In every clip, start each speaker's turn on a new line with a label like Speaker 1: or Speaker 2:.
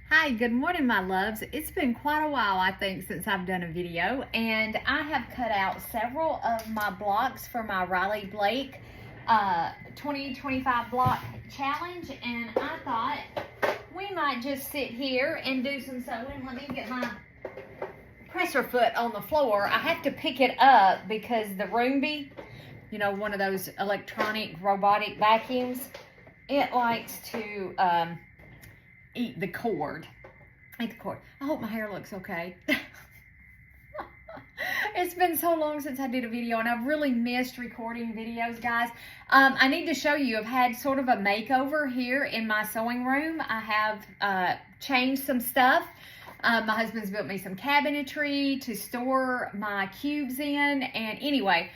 Speaker 1: Hi, good morning, my loves. It's been quite a while, I think, since I've done a video, and I have cut out several of my blocks for my Riley Blake 2025 block challenge, and I thought we might just sit here and do some sewing. Let me get my presser foot on the floor. I have to pick it up because the Roomba, you know, one of those electronic robotic vacuums, it likes to eat the cord. I hope my hair looks okay. It's been so long since I did a video, and I've really missed recording videos, guys. I need to show you, I've had sort of a makeover here in my sewing room. I have changed some stuff. My husband's built me some cabinetry to store my cubes in, and anyway,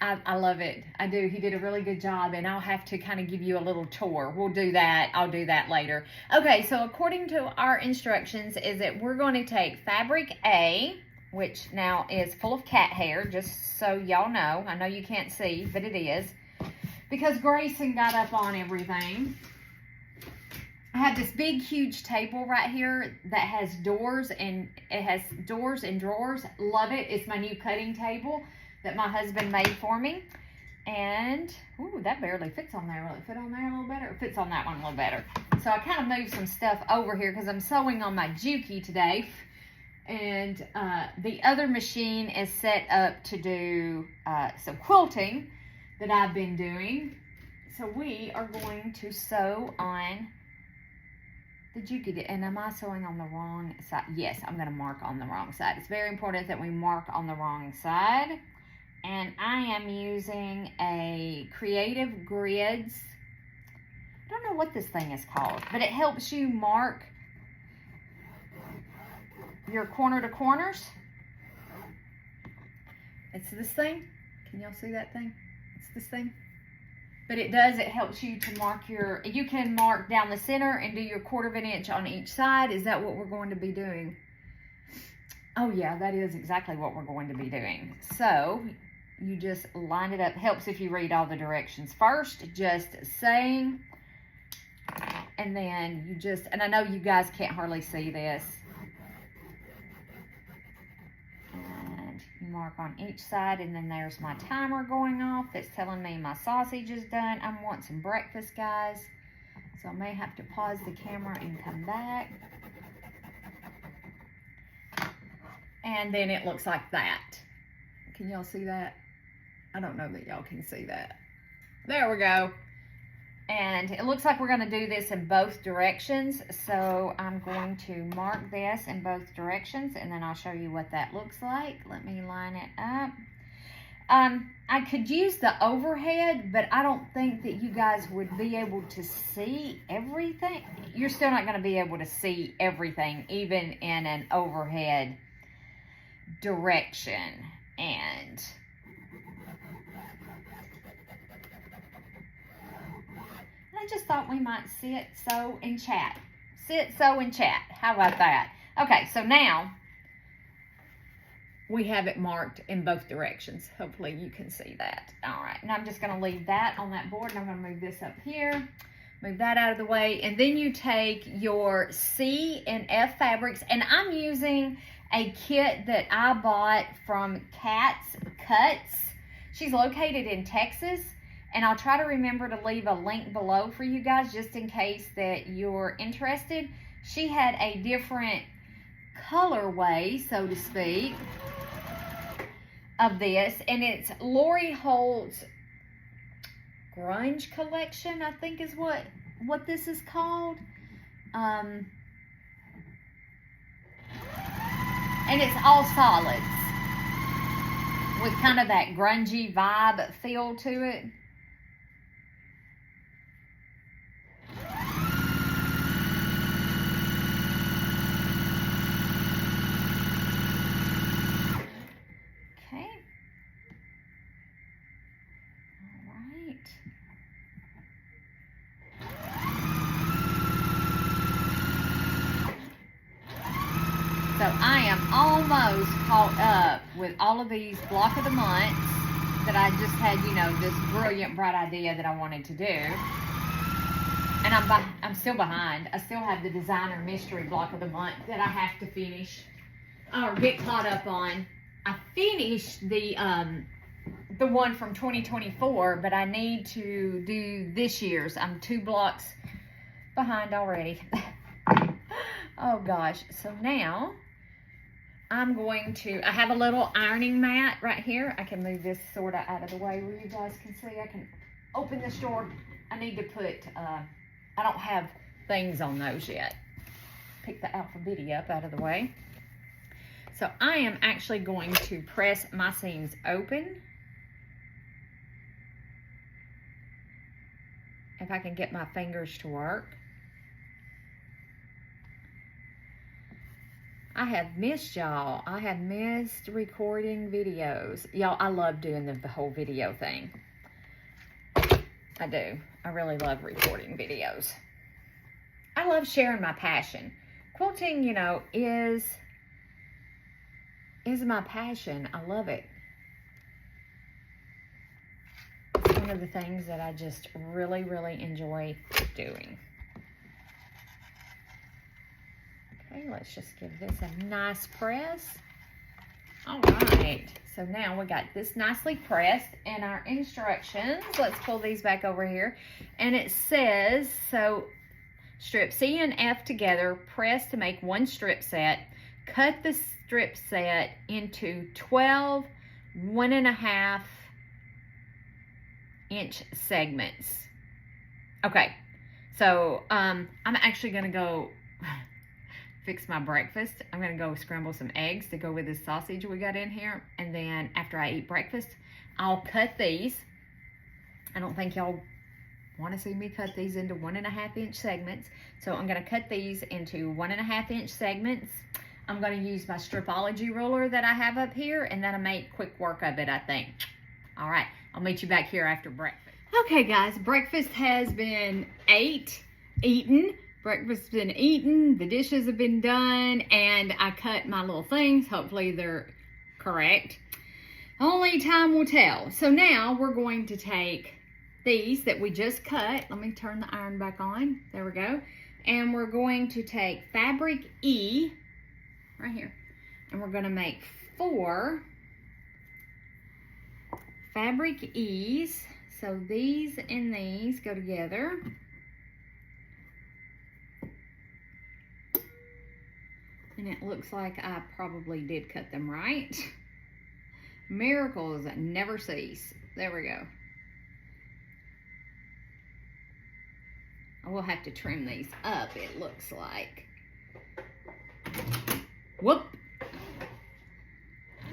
Speaker 1: I love it. I do. He did a really good job, and I'll have to kind of give you a little tour. We'll do that. I'll do that later. Okay, so according to our instructions is that we're going to take fabric A, which now is full of cat hair, just so y'all know. I know you can't see, but it is, because Grayson got up on everything. I have this big, huge table right here that has doors, and it has doors and drawers. Love it. It's my new cutting table that my husband made for me. And, ooh, that barely fits on there. Will it fit on there a little better? It fits on that one a little better. So I kind of moved some stuff over here because I'm sewing on my Juki today. And the other machine is set up to do some quilting that I've been doing. So we are going to sew on the Juki. And am I sewing on the wrong side? Yes, I'm going to mark on the wrong side. It's very important that we mark on the wrong side. And I am using a Creative Grids. I don't know what this thing is called, but it helps you mark your corner to corners. It's this thing. Can y'all see that thing? It's this thing. But it helps you to mark you can mark down the center and do your 1/4 of an inch on each side. Is that what we're going to be doing? Oh yeah, that is exactly what we're going to be doing. So you just line it up. Helps if you read all the directions first, just saying, and then you just, and I know you guys can't hardly see this, and you mark on each side, and then there's my timer going off that's telling me my sausage is done. I want some breakfast, guys, so I may have to pause the camera and come back. And then it looks like that. Can y'all see that? I don't know that y'all can see that. There we go. And it looks like we're going to do this in both directions. So I'm going to mark this in both directions, and then I'll show you what that looks like. Let me line it up. I could use the overhead, but I don't think that you guys would be able to see everything. You're still not going to be able to see everything, even in an overhead direction. And I just thought we might sit, sew, and chat. Sit, sew, and chat. How about that? Okay, so now we have it marked in both directions. Hopefully you can see that. All right, and I'm just going to leave that on that board, and I'm going to move this up here. Move that out of the way, and then you take your C and F fabrics, and I'm using a kit that I bought from Kat's Cuts. She's located in Texas, and I'll try to remember to leave a link below for you guys just in case that you're interested. She had a different colorway, so to speak, of this, and it's Lori Holt's Grunge Collection, I think is what this is called. And it's all solids with kind of that grungy vibe feel to it. Okay. All right. So I am almost caught up with all of these block of the months that I just had, you know, this brilliant, bright idea that I wanted to do. And I'm still behind. I still have the designer mystery block of the month that I have to finish or get caught up on. I finished the one from 2024, but I need to do this year's. I'm 2 blocks behind already. Oh gosh. So now I'm going to, I have a little ironing mat right here. I can move this sort of out of the way where you guys can see. I can open this drawer. I need to put, I don't have things on those yet. Pick the alphabet up out of the way. So I am actually going to press my seams open. If I can get my fingers to work. I have missed y'all. I have missed recording videos. Y'all, I love doing the whole video thing. I do. I really love recording videos. I love sharing my passion. Quilting, you know, is my passion. I love it. It's one of the things that I just really, really enjoy doing. Okay, let's just give this a nice press. All right, so now we got this nicely pressed, and our instructions, let's pull these back over here, and it says, so strip C and F together, press to make 1 strip set, cut the strip set into 12 1.5 inch segments. Okay, so I'm actually gonna go fix my breakfast. I'm gonna go scramble some eggs to go with this sausage we got in here, and then after I eat breakfast, I'll cut these. I don't think y'all want to see me cut these into 1.5 inch segments, so I'm gonna cut these into 1.5 inch segments. I'm gonna use my stripology ruler that I have up here, and that'll make quick work of it, I think. All right, I'll meet you back here after breakfast. Okay guys, breakfast has been eaten. Breakfast's been eaten, the dishes have been done, and I cut my little things. Hopefully they're correct. Only time will tell. So now we're going to take these that we just cut. Let me turn the iron back on. There we go. And we're going to take fabric E, right here, and we're gonna make 4 fabric E's. So these and these go together. And it looks like I probably did cut them right. Miracles never cease. There we go. I will have to trim these up, it looks like. Whoop!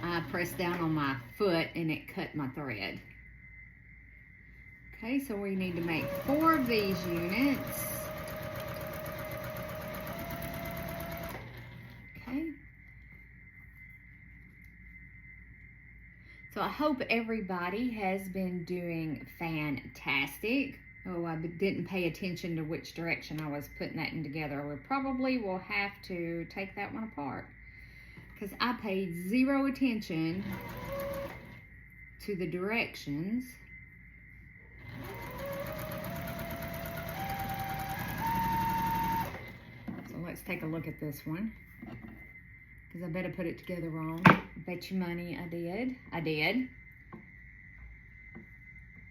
Speaker 1: I pressed down on my foot and it cut my thread. Okay, so we need to make 4 of these units. So I hope everybody has been doing fantastic. Oh, I didn't pay attention to which direction I was putting that in together. We probably will have to take that one apart because I paid 0 attention to the directions. So let's take a look at this one. Because I bet I put it together wrong. Bet you money I did. I did.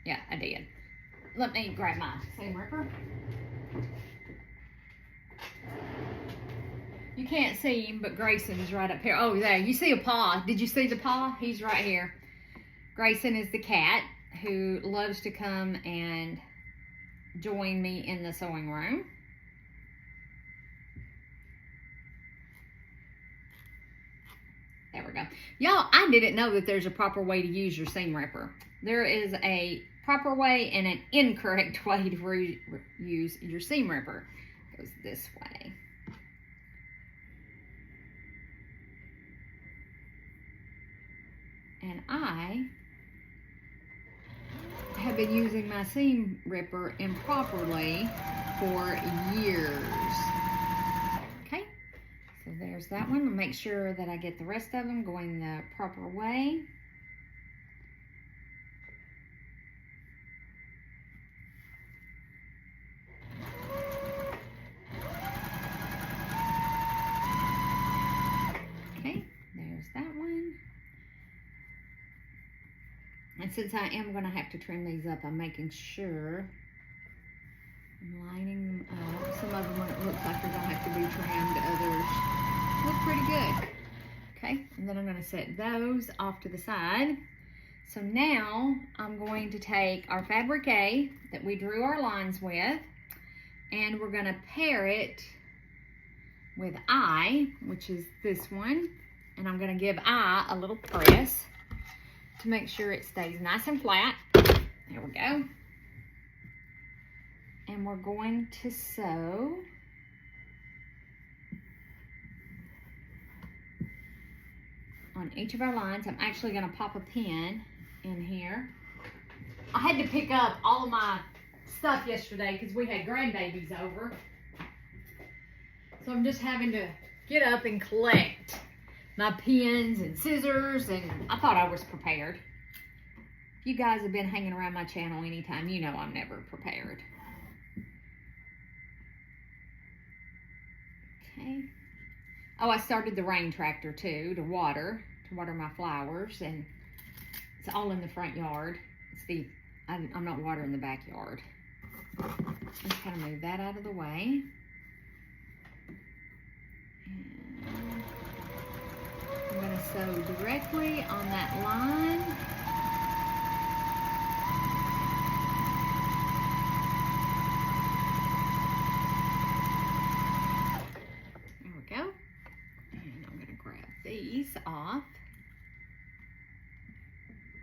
Speaker 1: Yeah, I did. Let me grab my seam ripper. You can't see him, but Grayson's right up here. Oh, there. You see a paw. Did you see the paw? He's right here. Grayson is the cat who loves to come and join me in the sewing room. There we go. Y'all, I didn't know that there's a proper way to use your seam ripper. There is a proper way and an incorrect way to use your seam ripper. It goes this way. And I have been using my seam ripper improperly for years. So there's that one. I'll make sure that I get the rest of them going the proper way. And since I am going to have to trim these up, I'm making sure I'm lining them up. Some of them it looks like they're going to have to be trimmed. Others look pretty good. Okay, and then I'm going to set those off to the side. So now I'm going to take our fabric A that we drew our lines with, and we're going to pair it with I, which is this one. And I'm going to give I a little press to make sure it stays nice and flat. There we go. And we're going to sew on each of our lines. I'm actually going to pop a pin in here. I had to pick up all of my stuff yesterday because we had grandbabies over. So I'm just having to get up and collect my pins and scissors, and I thought I was prepared. If you guys have been hanging around my channel anytime, you know I'm never prepared. Okay. Oh, I started the rain tractor too to water my flowers, and it's all in the front yard. I'm not watering the backyard. Let's kind of move that out of the way. And I'm going to sew directly on that line. There we go. And I'm going to grab these off.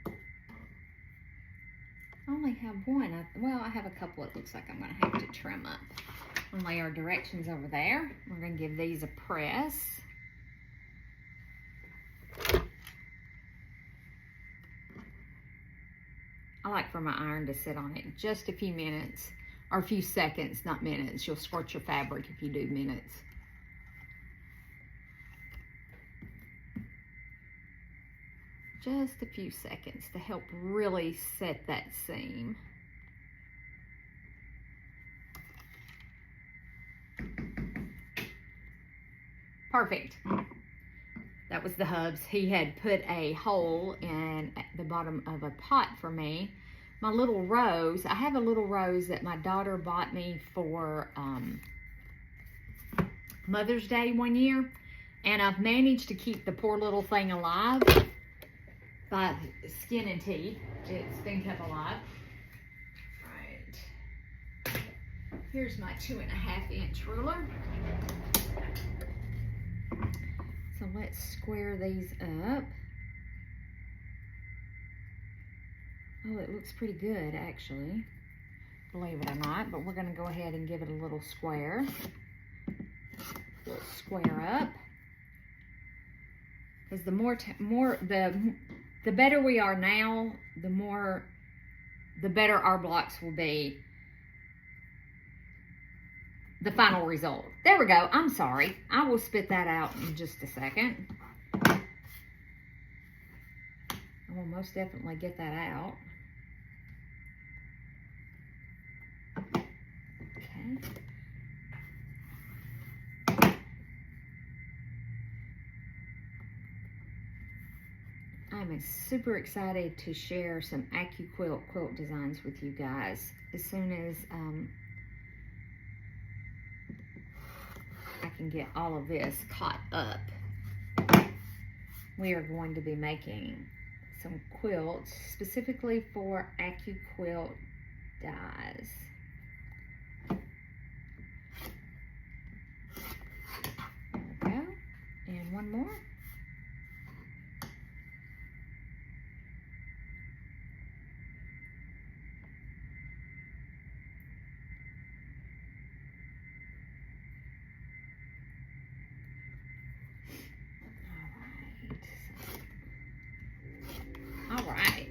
Speaker 1: I only have one. Well, I have a couple it looks like I'm going to have to trim up. I'm going to lay our directions over there. We're going to give these a press. I like for my iron to sit on it just a few minutes, or a few seconds, not minutes. You'll scorch your fabric if you do minutes. Just a few seconds to help really set that seam. Perfect. That was the hubs. He had put a hole in the bottom of a pot for me. My little rose, I have a little rose that my daughter bought me for Mother's Day one year, and I've managed to keep the poor little thing alive by skin and teeth. It's been kept alive. Right. Here's my 2.5 inch ruler. So let's square these up. Oh, it looks pretty good actually, believe it or not, but we're gonna go ahead and give it a little square. We'll square up. Because the better we are now, the better our blocks will be. The final result. There we go. I'm sorry. I will spit that out in just a second. I will most definitely get that out. Okay. I'm super excited to share some AccuQuilt quilt designs with you guys as soon as I can get all of this caught up. We are going to be making some quilts specifically for AccuQuilt dies. There we go. And one more.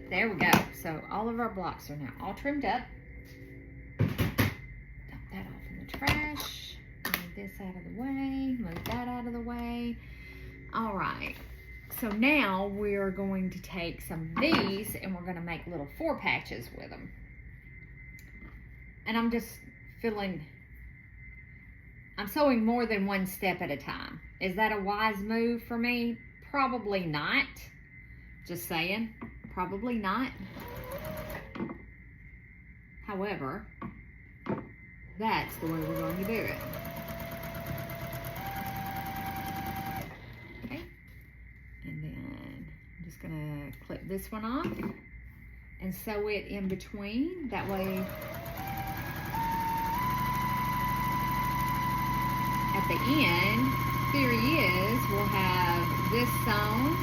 Speaker 1: There we go. So all of our blocks are now all trimmed up. Dump that off in the trash. Move this out of the way. Move that out of the way. All right. So now we're going to take some of these and we're going to make little 4 patches with them. And I'm just I'm sewing more than one step at a time. Is that a wise move for me? Probably not. Just saying. Probably not. However, that's the way we're going to do it. Okay. And then I'm just going to clip this one off and sew it in between. That way, at the end, theory is we'll have this sewn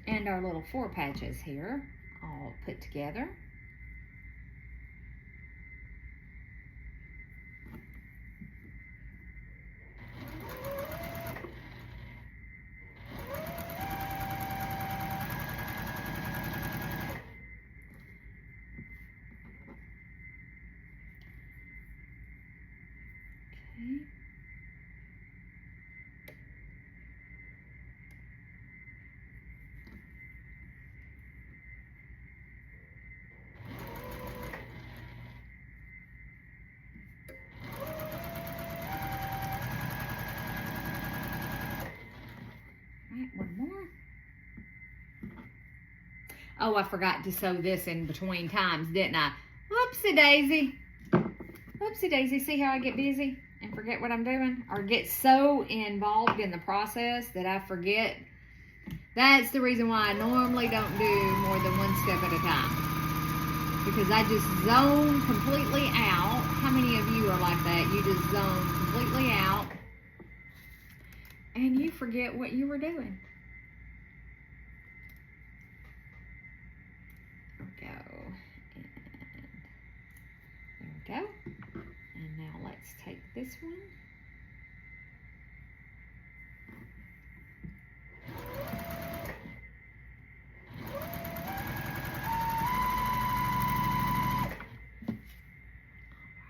Speaker 1: and our little 4 patches here all put together. Okay. One more. Oh, I forgot to sew this in between times, didn't I? Whoopsie daisy. Whoopsie daisy. See how I get busy and forget what I'm doing? Or get so involved in the process that I forget. That's the reason why I normally don't do more than one step at a time. Because I just zone completely out. How many of you are like that? You just zone completely out. And you forget what you were doing. There we go. And there we go. And now let's take this one.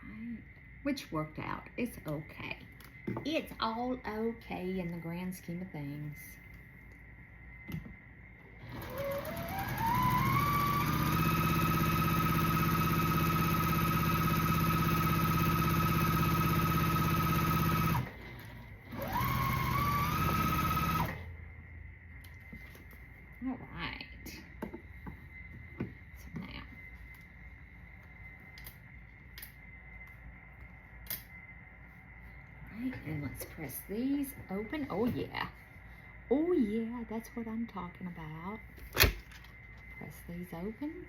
Speaker 1: Alright. Which worked out. It's okay. It's all okay in the grand scheme of things. All right. So now, and let's press these open. Oh yeah. Oh yeah, that's what I'm talking about. Press these open.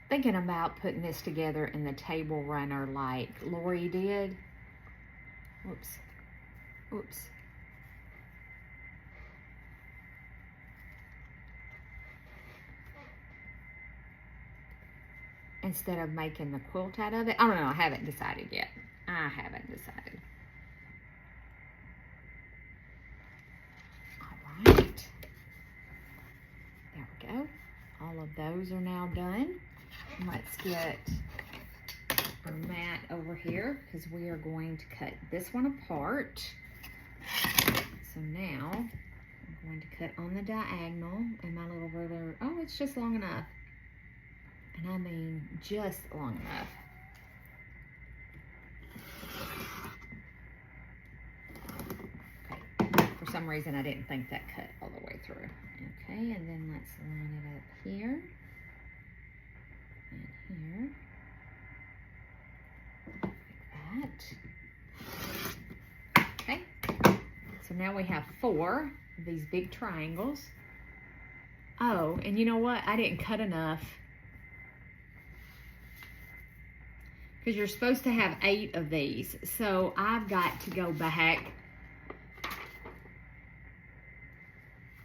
Speaker 1: Thinking about putting this together in the table runner like Lori did. Whoops. Oops. Instead of making the quilt out of it. I don't know, I haven't decided yet. I haven't decided. All right. There we go. All of those are now done. Let's get our mat over here because we are going to cut this one apart. So now I'm going to cut on the diagonal and my little ruler. Oh, it's just long enough. And I mean just long enough. Okay. For some reason I didn't think that cut all the way through. Okay, and then let's line it up here. And here, like that. Okay, so now we have 4 of these big triangles. Oh, and you know what? I didn't cut enough because you're supposed to have 8 of these. So I've got to go back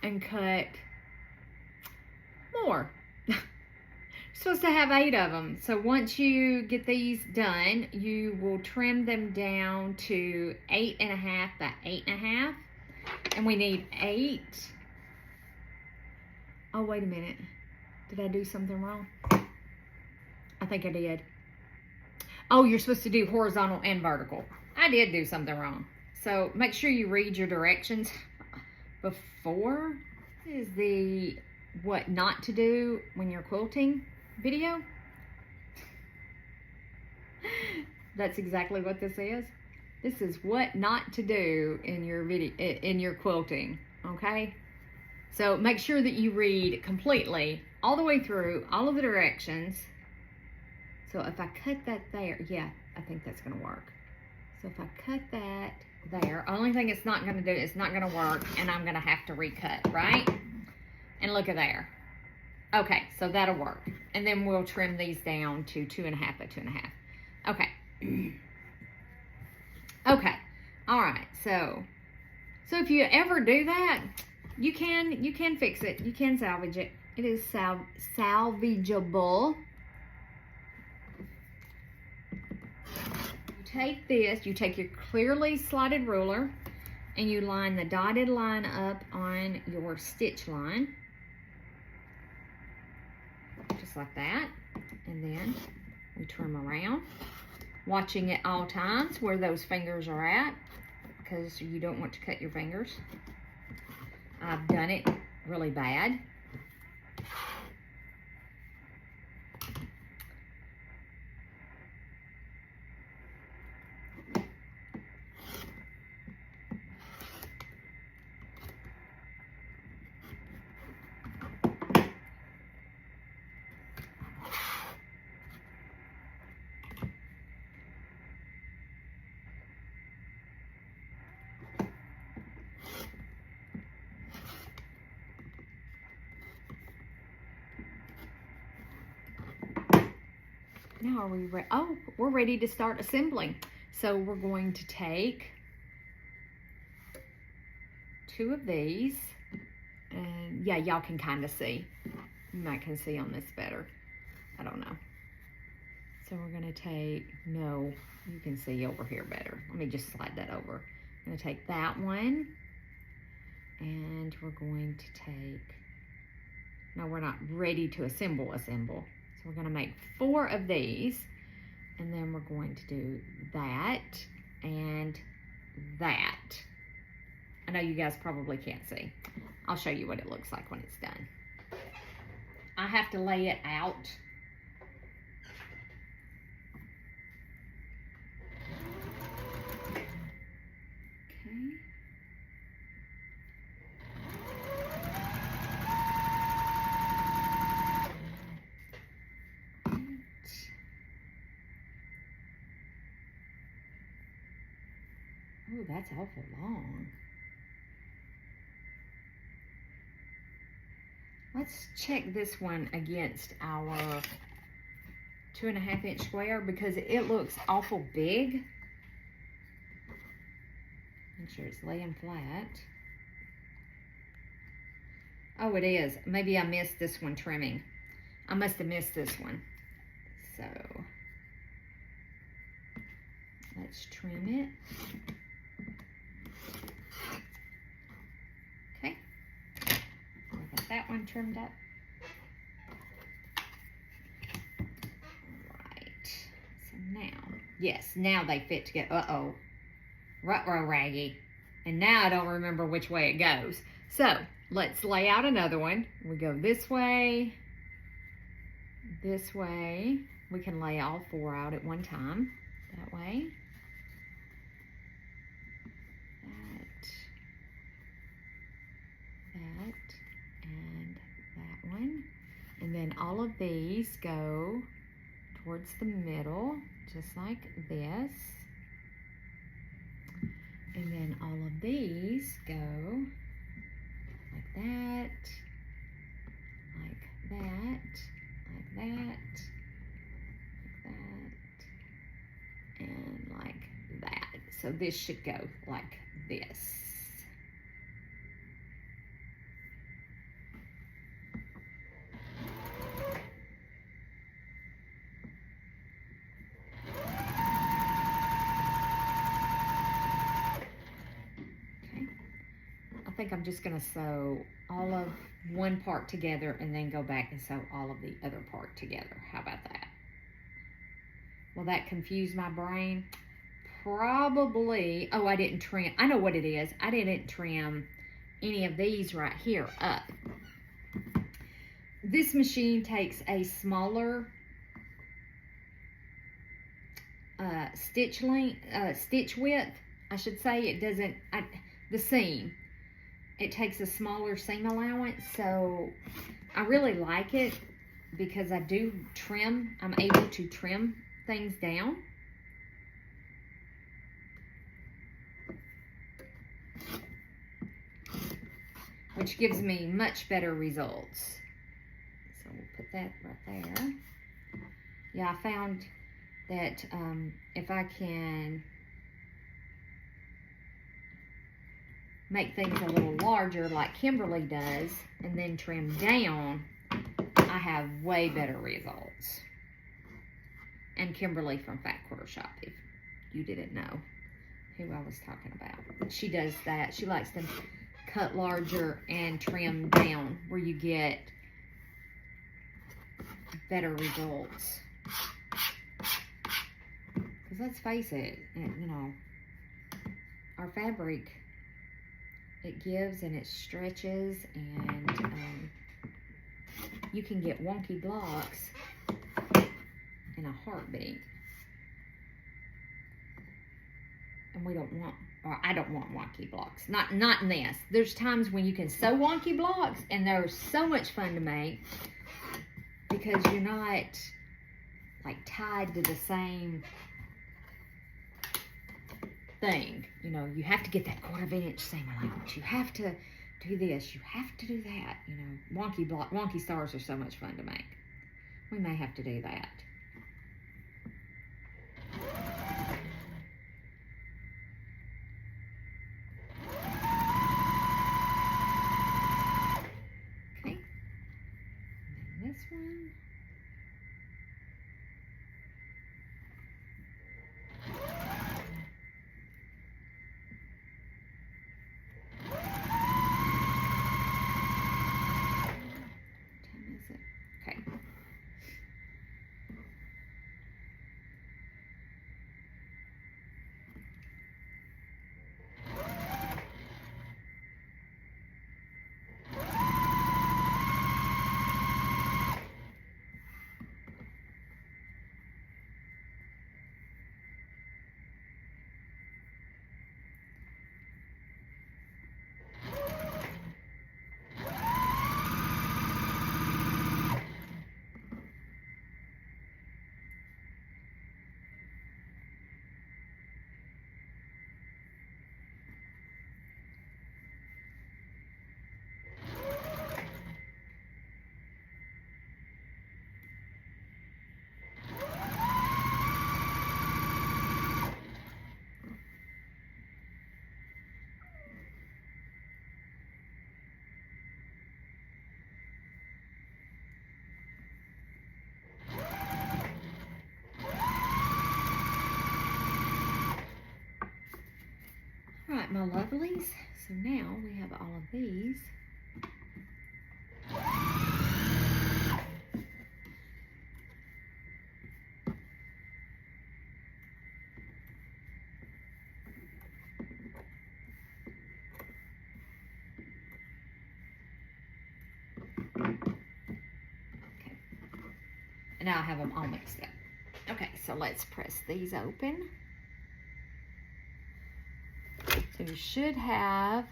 Speaker 1: and cut more. Supposed to have 8 of them. So once you get these done, you will trim them down to 8.5 by 8.5. And we need 8. Oh, wait a minute. Did I do something wrong? I think I did. Oh, you're supposed to do horizontal and vertical. I did do something wrong. So make sure you read your directions before. This is the what not to do when you're quilting video. That's exactly what this is. This is what not to do in your video, in your quilting, okay? So make sure that you read completely, all the way through, all of the directions. So if I cut that there, yeah, I think that's gonna work. So if I cut that there, only thing it's not gonna do, it's not gonna work, and I'm gonna have to recut, right? And look at there. Okay, so that'll work. And then we'll trim these down to 2.5 by 2.5. Okay. Okay, all right, so if you ever do that, you can fix it. You can salvage it. It is salvageable. You take this, you take your clearly slotted ruler, and you line the dotted line up on your stitch line, just like that, and then we trim around, watching at all times where those fingers are at, because you don't want to cut your fingers. I've done it really bad. Now are we ready? Oh, we're ready to start assembling. So we're going to take 2 of these, and yeah, y'all can kind of see. You might can see on this better. I don't know. So we're gonna take, no, you can see over here better. Let me just slide that over. I'm gonna take that one, and we're going to take, no, we're not ready to assemble. So we're gonna make 4 of these, and then we're going to do that and that. I know you guys probably can't see. I'll show you what it looks like when it's done. I have to lay it out. Okay. Oh, that's awful long. Let's check this one against our 2.5 inch square because it looks awful big. Make sure it's laying flat. Oh, it is. Maybe I missed this one trimming. I must have missed this one. So let's trim it. Okay. We got that one trimmed up. Right. So now, yes, now they fit together. Uh-oh. Ruh-roh raggy. And now I don't remember which way it goes. So let's lay out another one. We go this way, this way. We can lay all 4 out at one time. That way. That, and that one. And then all of these go towards the middle, just like this. And then all of these go like that, like that, like that, like that, and like that. So this should go like this. I think I'm just gonna sew all of one part together and then go back and sew all of the other part together. How about that? Will that confuse my brain? Probably. Oh, I didn't trim. I know what it is. I didn't trim any of these right here up. This machine takes a smaller stitch length, stitch width, I should say. It doesn't, the seam. It takes a smaller seam allowance, so I really like it because I do trim. I'm able to trim things down. Which gives me much better results. So we'll put that right there. Yeah, I found that if I can make things a little larger like Kimberly does and then trim down, I have way better results. And Kimberly from Fat Quarter Shop, if you didn't know who I was talking about. She does that. She likes to cut larger and trim down where you get better results. Because let's face it, you know, our fabric, it gives and it stretches, and you can get wonky blocks in a heartbeat. And we don't want, or I don't want wonky blocks. Not in this. There's times when you can sew wonky blocks and they're so much fun to make because you're not like tied to the same thing. You know, you have to get that 1/4 inch seam allowance. You have to do this. You have to do that. You know, wonky stars are so much fun to make. We may have to do that. This one. What time is it? Okay. All right, my lovelies. So now we have all of these. Okay. And now I have them all mixed up. Okay, so let's press these open. So you should have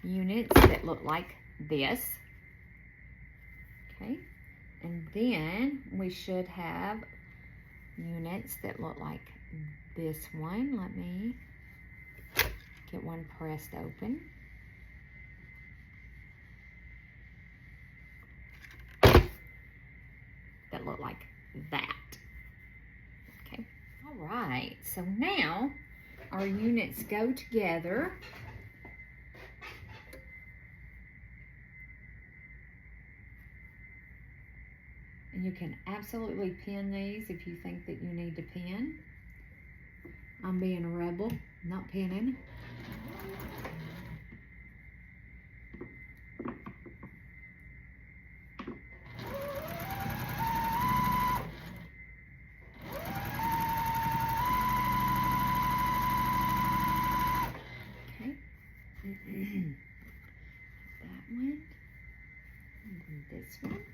Speaker 1: units that look like this. Okay, and then we should have units that look like this one. Let me get one pressed open. That look like that. Okay. All right, so now our units go together. And you can absolutely pin these if you think that you need to pin. I'm being a rebel, not pinning. That one, and then this one.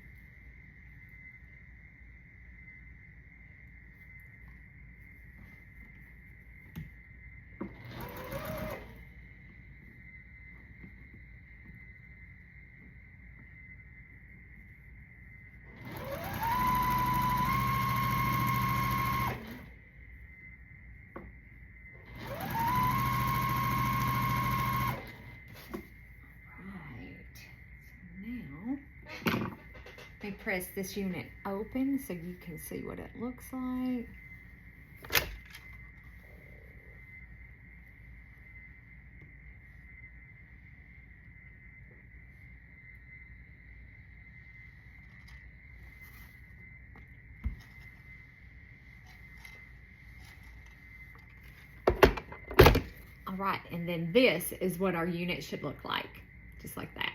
Speaker 1: Let me press this unit open so you can see what it looks like. All right, and then this is what our unit should look like, just like that.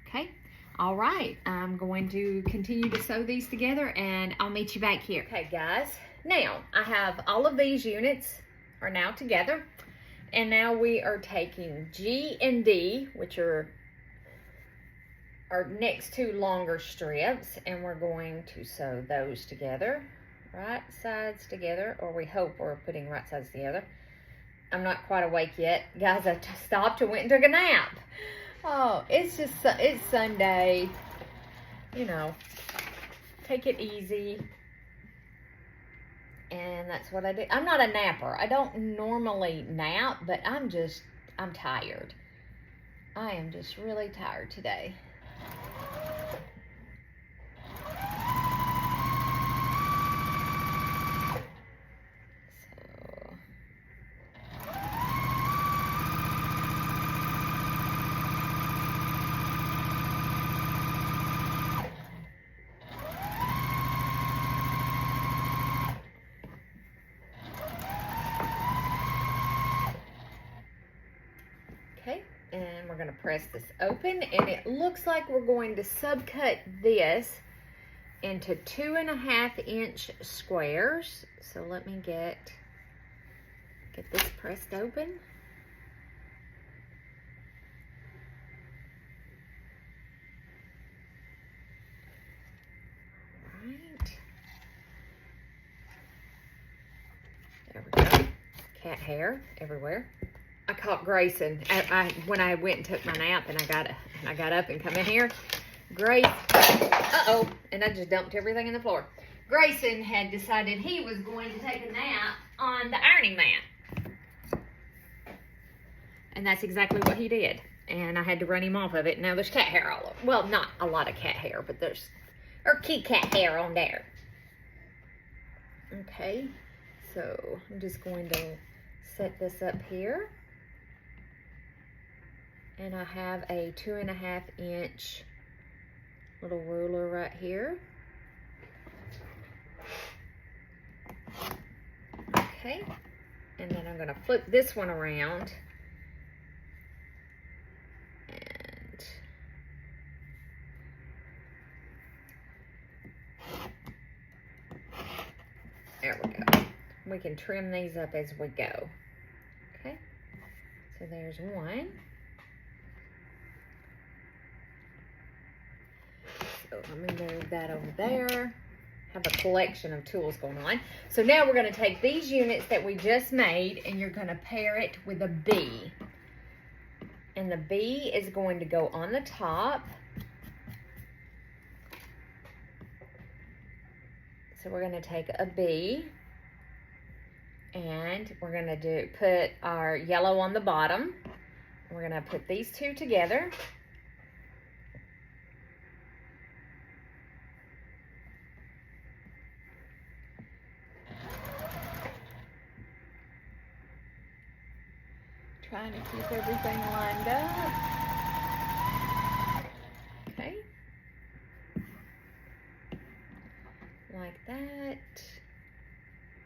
Speaker 1: Okay, all right, I'm going to continue to sew these together and I'll meet you back here. Okay guys, now I have all of these units are now together, and now we are taking G and D, which are our next two longer strips, and we're going to sew those together, right sides together, or we hope we're putting right sides together. I'm not quite awake yet. Guys, I stopped and went and took a nap. Oh, it's Sunday. You know, take it easy. And that's what I do. I'm not a napper. I don't normally nap, but I'm tired. I am just really tired today. Okay, and we're going to press this open, and it looks like we're going to subcut this into 2.5-inch squares. So let me get this pressed open. Right. There we go. Cat hair everywhere. I caught Grayson when I went and took my nap, and I got up and come in here. Grace, and I just dumped everything in the floor. Grayson had decided he was going to take a nap on the ironing mat. And that's exactly what he did. And I had to run him off of it. Now there's cat hair all over. Well, not a lot of cat hair, but there's kitty cat hair on there. Okay, so I'm just going to set this up here. And I have a 2.5-inch little ruler right here. Okay, and then I'm going to flip this one around. And there we go. We can trim these up as we go. Okay, so there's one. So let me move that over there. Have a collection of tools going on. So now we're going to take these units that we just made, and you're going to pair it with a B. And the B is going to go on the top. So we're going to take a B, and we're going to put our yellow on the bottom. We're going to put these two together. Trying to keep everything lined up. Okay. Like that.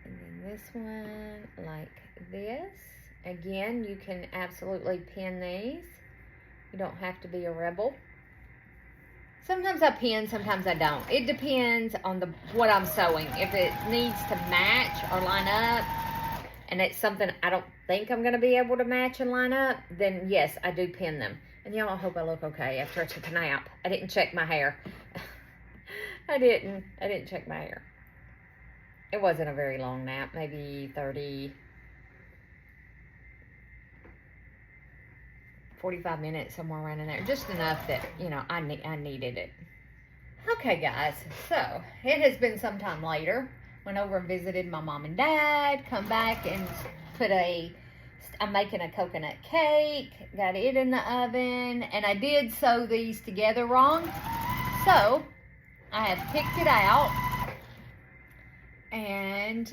Speaker 1: And then this one like this. Again, you can absolutely pin these. You don't have to be a rebel. Sometimes I pin, sometimes I don't. It depends on what I'm sewing. If it needs to match or line up, and it's something I don't think I'm going to be able to match and line up, then yes, I do pin them. And y'all, I hope I look okay after I took a nap. I didn't check my hair. I didn't check my hair. It wasn't a very long nap, maybe 45 minutes, somewhere around in there. Just enough that, you know, I needed it. Okay, guys, so it has been some time later. Went over and visited my mom and dad, come back and put a I'm making a coconut cake, got it in the oven, and I did sew these together wrong. So I have picked it out, and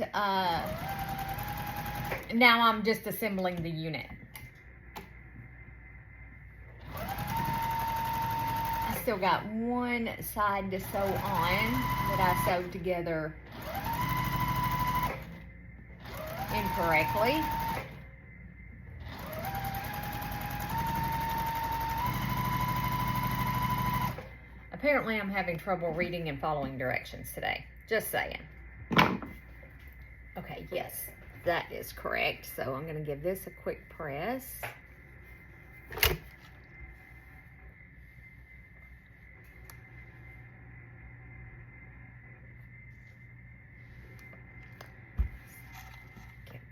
Speaker 1: now I'm just assembling the unit. I still got one side to sew on that I sewed together incorrectly. Apparently I'm having trouble reading and following directions today. Just saying. Okay, yes, that is correct. So I'm going to give this a quick press. Give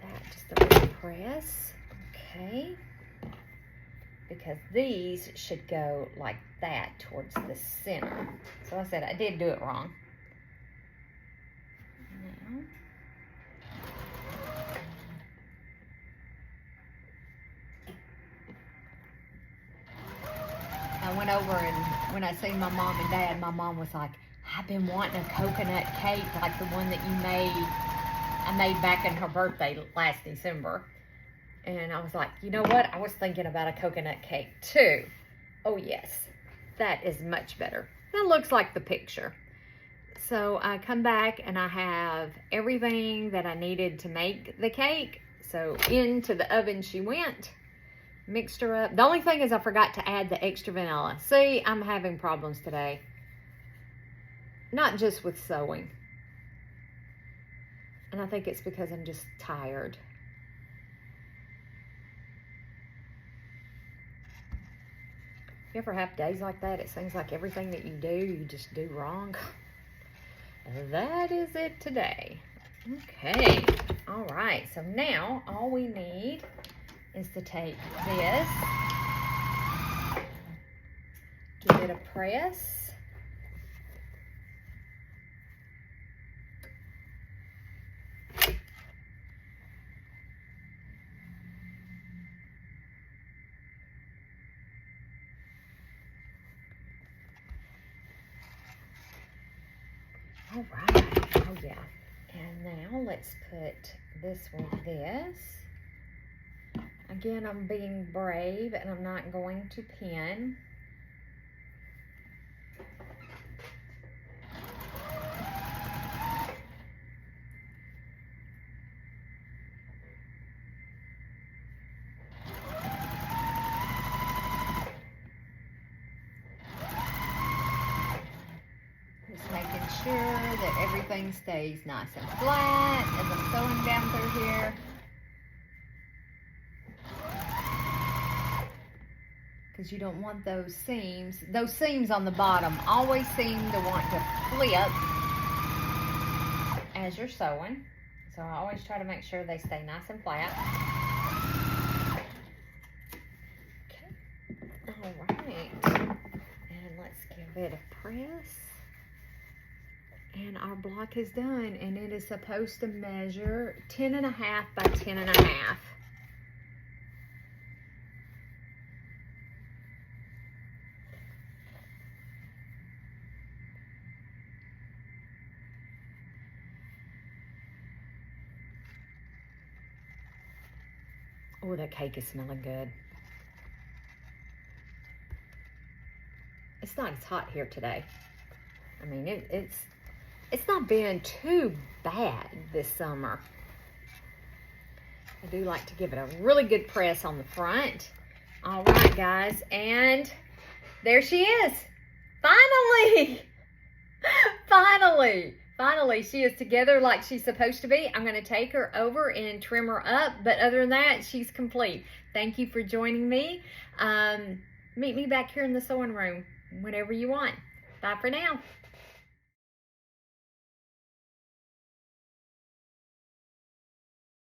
Speaker 1: that just a little press. Okay. Because these should go like that towards the center. So I said I did do it wrong. Now, I went over, and when I seen my mom and dad, my mom was like, I've been wanting a coconut cake like the one that I made back in her birthday last December. And I was like, you know what? I was thinking about a coconut cake too. Oh yes, that is much better. That looks like the picture. So I come back and I have everything that I needed to make the cake. So into the oven she went, mixed her up. The only thing is I forgot to add the extra vanilla. See, I'm having problems today. Not just with sewing. And I think it's because I'm just tired. You ever have days like that? It seems like everything that you do, you just do wrong. That is it today. Okay. All right. So now all we need is to take this, give it a press. All right, oh yeah. And now let's put this with this. Again, I'm being brave and I'm not going to pin. Making sure that everything stays nice and flat as I'm sewing down through here. Because you don't want those seams. Those seams on the bottom always seem to want to flip as you're sewing. So I always try to make sure they stay nice and flat. Okay. All right. And let's give it a press. And our block is done, and it is supposed to measure 10.5 by 10.5. Oh, that cake is smelling good. It's not as hot here today. I mean, it's not been too bad this summer. I do like to give it a really good press on the front. All right, guys, and there she is. Finally! Finally, she is together like she's supposed to be. I'm going to take her over and trim her up, but other than that, she's complete. Thank you for joining me. Meet me back here in the sewing room whenever you want. Bye for now.